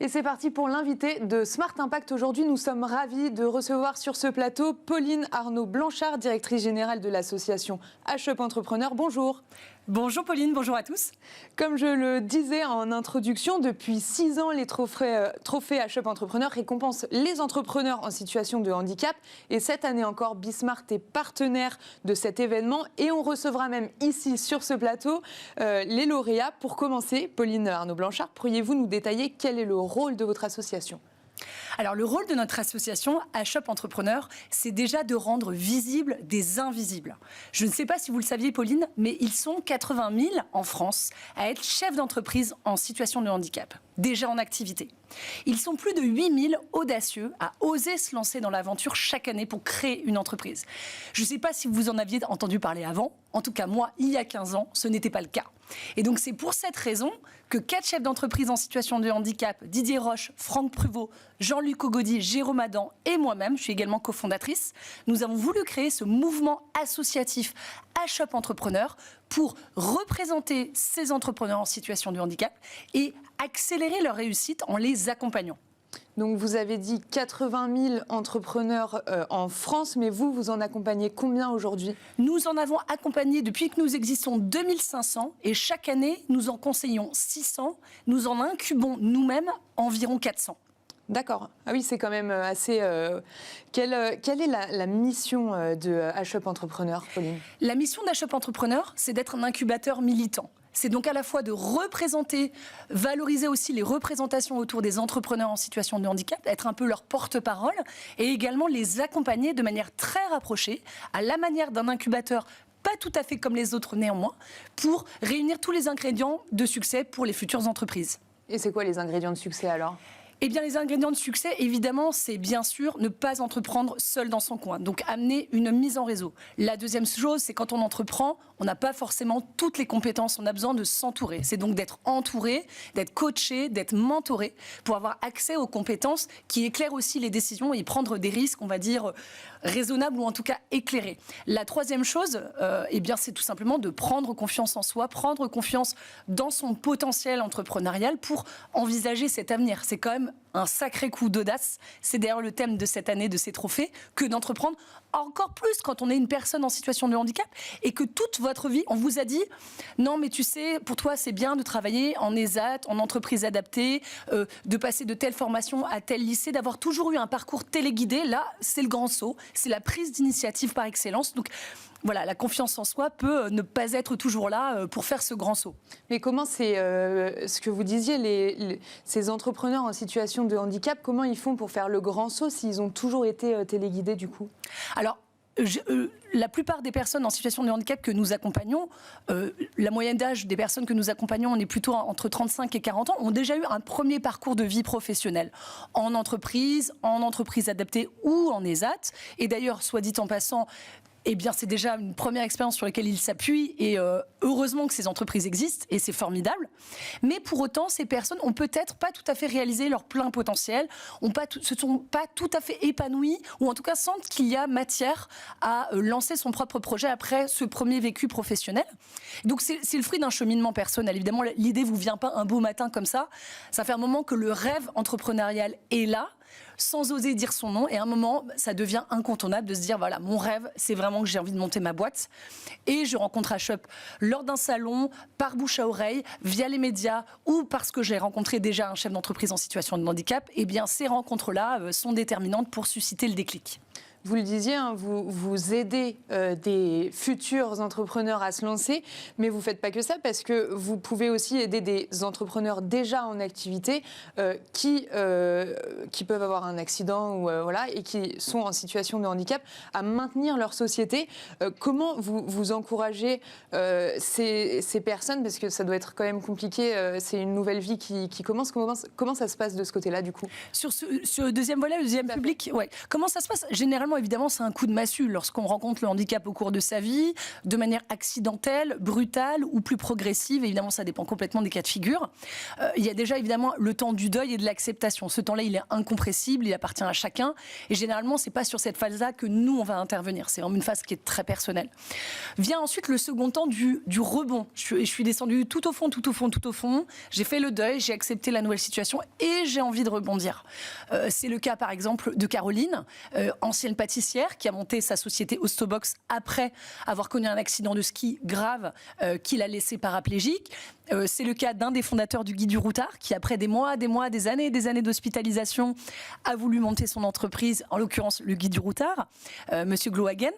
Et c'est parti pour l'invité de Smart Impact. Aujourd'hui, nous sommes ravis de recevoir sur ce plateau Pauline Arnaud-Blanchard, directrice générale de l'association H-Up Entrepreneur. Bonjour. Bonjour Pauline, bonjour à tous. Comme je le disais en introduction, depuis 6 ans, les trophées H-Up Entrepreneur récompensent les entrepreneurs en situation de handicap. Et cette année encore, Bismart est partenaire de cet événement. Et on recevra même ici, sur ce plateau, les lauréats. Pour commencer, Pauline Arnaud-Blanchard, pourriez-vous nous détailler quel est le rôle de votre association ? Alors le rôle de notre association H-Up Entrepreneur, c'est déjà de rendre visibles des invisibles. Je ne sais pas si vous le saviez Pauline, mais ils sont 80 000 en France à être chefs d'entreprise en situation de handicap, déjà en activité. Ils sont plus de 8 000 audacieux à oser se lancer dans l'aventure chaque année pour créer une entreprise. Je ne sais pas si vous en aviez entendu parler avant, en tout cas moi, il y a 15 ans, ce n'était pas le cas. Et donc c'est pour cette raison que 4 chefs d'entreprise en situation de handicap, Didier Roche, Franck Pruvot, Jean-Luc Ogodi, Jérôme Adam et moi-même, je suis également cofondatrice, nous avons voulu créer ce mouvement associatif H-Up Entrepreneur pour représenter ces entrepreneurs en situation de handicap et accélérer leur réussite en les accompagnant. Donc vous avez dit 80 000 entrepreneurs en France, mais vous en accompagnez combien aujourd'hui ? Nous en avons accompagné depuis que nous existons 2500 et chaque année nous en conseillons 600, nous en incubons nous-mêmes environ 400. D'accord. Ah oui, c'est quand même assez... Quelle est la mission de H-Up Entrepreneur, Pauline ? La mission d'H-Up Entrepreneur, c'est d'être un incubateur militant. C'est donc à la fois de représenter, valoriser aussi les représentations autour des entrepreneurs en situation de handicap, être un peu leur porte-parole et également les accompagner de manière très rapprochée, à la manière d'un incubateur pas tout à fait comme les autres néanmoins, pour réunir tous les ingrédients de succès pour les futures entreprises. Et c'est quoi les ingrédients de succès alors ? Eh bien, les ingrédients de succès, évidemment, c'est bien sûr ne pas entreprendre seul dans son coin. Donc, amener une mise en réseau. La deuxième chose, c'est quand on entreprend, on n'a pas forcément toutes les compétences. On a besoin de s'entourer. C'est donc d'être entouré, d'être coaché, d'être mentoré pour avoir accès aux compétences qui éclairent aussi les décisions et prendre des risques, on va dire, raisonnables ou en tout cas éclairés. La troisième chose, eh bien, c'est tout simplement de prendre confiance en soi, prendre confiance dans son potentiel entrepreneurial pour envisager cet avenir. C'est quand même un sacré coup d'audace. C'est d'ailleurs le thème de cette année de ces trophées, que d'entreprendre encore plus quand on est une personne en situation de handicap et que toute votre vie, on vous a dit non mais tu sais, pour toi c'est bien de travailler en ESAT, en entreprise adaptée, de passer de telle formation à tel lycée, d'avoir toujours eu un parcours téléguidé. Là, c'est le grand saut, c'est la prise d'initiative par excellence. Donc voilà, la confiance en soi peut ne pas être toujours là pour faire ce grand saut. Mais comment c'est, ce que vous disiez, ces entrepreneurs en situation de handicap, comment ils font pour faire le grand saut s'ils ont toujours été téléguidés du coup ? Alors, la plupart des personnes en situation de handicap que nous accompagnons, la moyenne d'âge des personnes que nous accompagnons, on est plutôt entre 35 et 40 ans, ont déjà eu un premier parcours de vie professionnelle en entreprise adaptée ou en ESAT. Et d'ailleurs, soit dit en passant, eh bien, c'est déjà une première expérience sur laquelle ils s'appuient et heureusement que ces entreprises existent et c'est formidable. Mais pour autant, ces personnes ont peut-être pas tout à fait réalisé leur plein potentiel, se sont pas tout à fait épanouies ou en tout cas sentent qu'il y a matière à lancer son propre projet après ce premier vécu professionnel. Donc c'est le fruit d'un cheminement personnel. Évidemment, l'idée vous vient pas un beau matin comme ça. Ça fait un moment que le rêve entrepreneurial est là, sans oser dire son nom, et à un moment, ça devient incontournable de se dire, voilà, mon rêve, c'est vraiment que j'ai envie de monter ma boîte. Et je rencontre H-Up lors d'un salon, par bouche à oreille, via les médias, ou parce que j'ai rencontré déjà un chef d'entreprise en situation de handicap. Eh bien, ces rencontres-là sont déterminantes pour susciter le déclic. Vous le disiez, hein, vous aidez des futurs entrepreneurs à se lancer, mais vous ne faites pas que ça parce que vous pouvez aussi aider des entrepreneurs déjà en activité qui peuvent avoir un accident ou, voilà, et qui sont en situation de handicap à maintenir leur société. Comment vous encouragez ces personnes, parce que ça doit être quand même compliqué, c'est une nouvelle vie qui commence. Comment ça se passe de ce côté-là du coup ? Sur ce deuxième volet, le deuxième public, ouais. Comment ça se passe ? Généralement, évidemment, c'est un coup de massue lorsqu'on rencontre le handicap au cours de sa vie, de manière accidentelle, brutale ou plus progressive. Évidemment, ça dépend complètement des cas de figure. Il y a déjà évidemment le temps du deuil et de l'acceptation. Ce temps-là, il est incompressible, il appartient à chacun. Et généralement, c'est pas sur cette phase-là que nous, on va intervenir. C'est vraiment une phase qui est très personnelle. Vient ensuite le second temps du rebond. Je suis descendue tout au fond. J'ai fait le deuil, j'ai accepté la nouvelle situation et j'ai envie de rebondir. C'est le cas, par exemple, de Caroline, ancienne pâtissière qui a monté sa société Ostobox après avoir connu un accident de ski grave qui l'a laissé paraplégique. C'est le cas d'un des fondateurs du Guide du Routard qui, après des années d'hospitalisation, a voulu monter son entreprise, en l'occurrence le Guide du Routard, Monsieur Glohagen.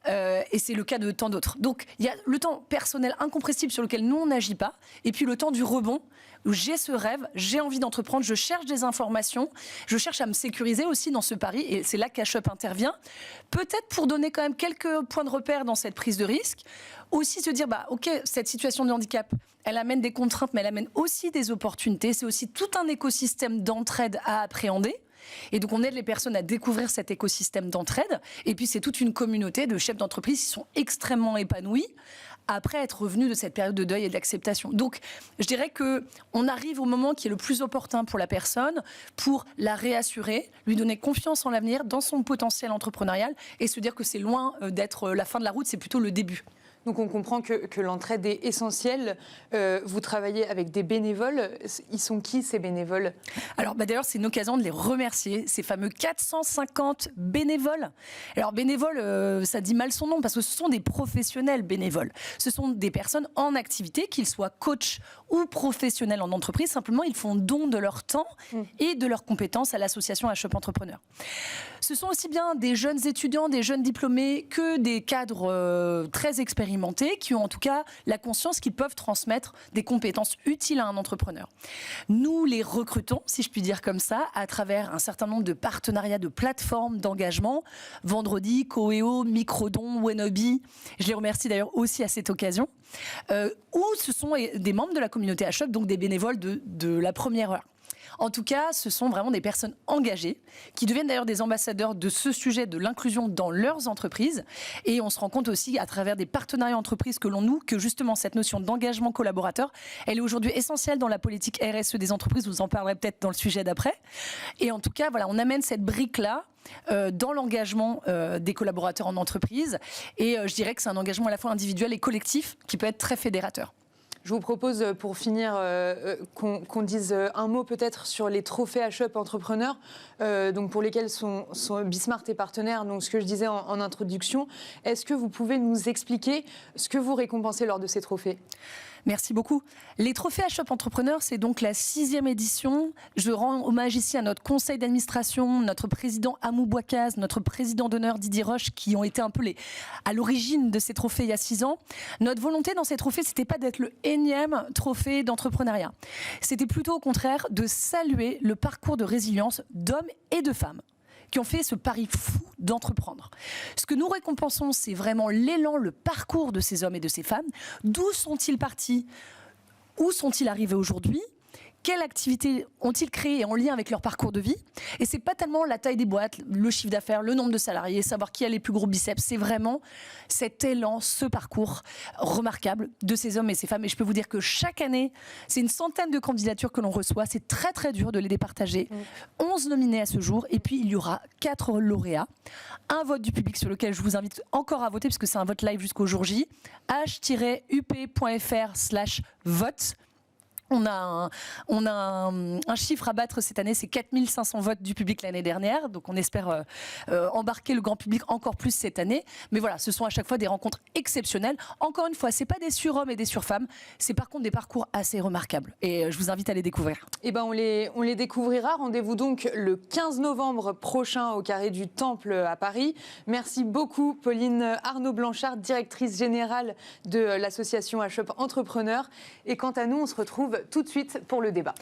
Et c'est le cas de tant d'autres. Donc, il y a le temps personnel incompressible sur lequel nous, on n'agit pas. Et puis le temps du rebond, où j'ai ce rêve, j'ai envie d'entreprendre, je cherche des informations, je cherche à me sécuriser aussi dans ce pari. Et c'est là qu'H-Up intervient. Peut-être pour donner quand même quelques points de repère dans cette prise de risque. Aussi se dire, OK, cette situation de handicap, elle amène des contraintes, mais elle amène aussi des opportunités. C'est aussi tout un écosystème d'entraide à appréhender. Et donc, on aide les personnes à découvrir cet écosystème d'entraide. Et puis, c'est toute une communauté de chefs d'entreprise qui sont extrêmement épanouis après être revenus de cette période de deuil et d'acceptation. Donc, je dirais qu'on arrive au moment qui est le plus opportun pour la personne, pour la réassurer, lui donner confiance en l'avenir, dans son potentiel entrepreneurial, et se dire que c'est loin d'être la fin de la route, c'est plutôt le début. Donc on comprend que l'entraide est essentielle. Vous travaillez avec des bénévoles. Ils sont qui, ces bénévoles ? Alors d'ailleurs, c'est une occasion de les remercier, ces fameux 450 bénévoles. Alors bénévoles, ça dit mal son nom, parce que ce sont des professionnels bénévoles. Ce sont des personnes en activité, qu'ils soient coachs ou professionnels en entreprise. Simplement, ils font don de leur temps et de leurs compétences à l'association H-Up Entrepreneur. Ce sont aussi bien des jeunes étudiants, des jeunes diplômés, que des cadres très expérimentés, qui ont en tout cas la conscience qu'ils peuvent transmettre des compétences utiles à un entrepreneur. Nous les recrutons, si je puis dire comme ça, à travers un certain nombre de partenariats, de plateformes d'engagement. Vendredi, Coeo, Microdon, Wenobi. Je les remercie d'ailleurs aussi à cette occasion. Où ce sont des membres de la communauté H-Up, donc des bénévoles de la première heure. En tout cas, ce sont vraiment des personnes engagées qui deviennent d'ailleurs des ambassadeurs de ce sujet de l'inclusion dans leurs entreprises. Et on se rend compte aussi à travers des partenariats entreprises que l'on noue que justement cette notion d'engagement collaborateur, elle est aujourd'hui essentielle dans la politique RSE des entreprises. Vous en parlerez peut-être dans le sujet d'après. Et en tout cas, voilà, on amène cette brique-là dans l'engagement des collaborateurs en entreprise. Et je dirais que c'est un engagement à la fois individuel et collectif qui peut être très fédérateur. Je vous propose, pour finir, qu'on dise un mot peut-être sur les trophées H-Up Entrepreneur, donc pour lesquels sont Bismart et partenaires. Donc ce que je disais en introduction, est-ce que vous pouvez nous expliquer ce que vous récompensez lors de ces trophées ? Merci beaucoup. Les trophées H-Up Entrepreneur, c'est donc la 6e édition. Je rends hommage ici à notre conseil d'administration, notre président Amou Bouakaz, notre président d'honneur Didier Roche, qui ont été un peu à l'origine de ces trophées il y a 6 ans. Notre volonté dans ces trophées, c'était pas d'être le énième trophée d'entrepreneuriat. C'était plutôt au contraire de saluer le parcours de résilience d'hommes et de femmes qui ont fait ce pari fou d'entreprendre. Ce que nous récompensons, c'est vraiment l'élan, le parcours de ces hommes et de ces femmes. D'où sont-ils partis ? Où sont-ils arrivés aujourd'hui ? Quelle activité ont-ils créé en lien avec leur parcours de vie ? Et c'est pas tellement la taille des boîtes, le chiffre d'affaires, le nombre de salariés, savoir qui a les plus gros biceps. C'est vraiment cet élan, ce parcours remarquable de ces hommes et ces femmes. Et je peux vous dire que chaque année, c'est une centaine de candidatures que l'on reçoit. C'est très très dur de les départager. 11 nominés à ce jour. Et puis il y aura 4 lauréats. Un vote du public sur lequel je vous invite encore à voter, parce que c'est un vote live jusqu'au jour J. h-up.fr/vote. On a un chiffre à battre cette année, c'est 4500 votes du public l'année dernière. Donc on espère embarquer le grand public encore plus cette année. Mais voilà, ce sont à chaque fois des rencontres exceptionnelles. Encore une fois, ce n'est pas des surhommes et des surfemmes, c'est par contre des parcours assez remarquables. Et je vous invite à les découvrir. Eh ben, on les découvrira. Rendez-vous donc le 15 novembre prochain au Carré du Temple à Paris. Merci beaucoup Pauline Arnaud-Blanchard, directrice générale de l'association H-Up Entrepreneur. Et quant à nous, on se retrouve tout de suite pour le débat.